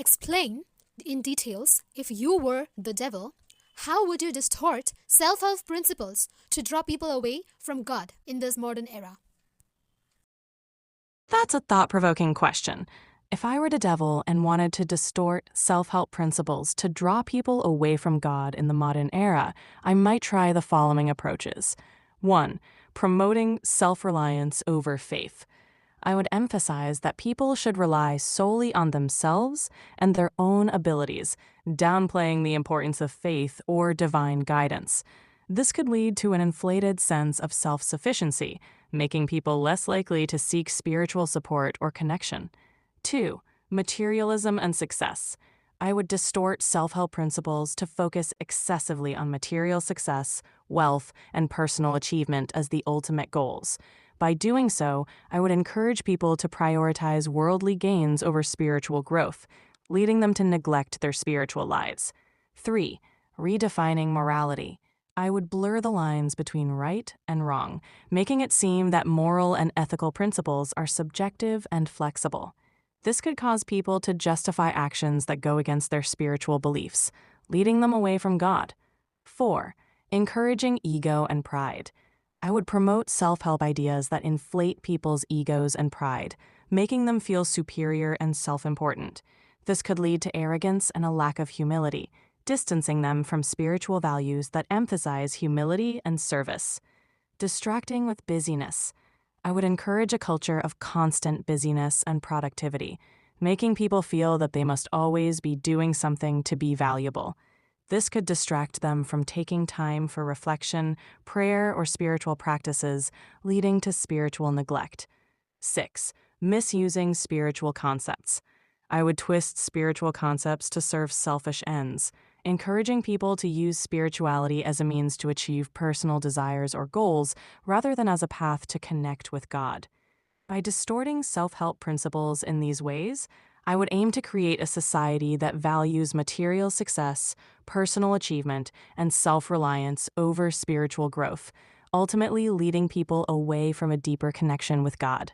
Explain in details, if you were the devil, how would you distort self-help principles to draw people away from God in this modern era? That's a thought-provoking question. If I were the devil and wanted to distort self-help principles to draw people away from God in the modern era, I might try the following approaches. 1. Promoting self-reliance over faith. I would emphasize that people should rely solely on themselves and their own abilities, downplaying the importance of faith or divine guidance. This could lead to an inflated sense of self-sufficiency, making people less likely to seek spiritual support or connection. 2. Materialism and success. I would distort self-help principles to focus excessively on material success, wealth, and personal achievement as the ultimate goals. By doing so, I would encourage people to prioritize worldly gains over spiritual growth, leading them to neglect their spiritual lives. 3. Redefining morality. I would blur the lines between right and wrong, making it seem that moral and ethical principles are subjective and flexible. This could cause people to justify actions that go against their spiritual beliefs, leading them away from God. 4. Encouraging ego and pride. I would promote self-help ideas that inflate people's egos and pride, making them feel superior and self-important. This could lead to arrogance and a lack of humility, distancing them from spiritual values that emphasize humility and service. Distracting with busyness. I would encourage a culture of constant busyness and productivity, making people feel that they must always be doing something to be valuable. This could distract them from taking time for reflection, prayer, or spiritual practices, leading to spiritual neglect. 6. Misusing spiritual concepts. I would twist spiritual concepts to serve selfish ends, encouraging people to use spirituality as a means to achieve personal desires or goals rather than as a path to connect with God. By distorting self-help principles in these ways, I would aim to create a society that values material success, personal achievement, and self-reliance over spiritual growth, ultimately leading people away from a deeper connection with God.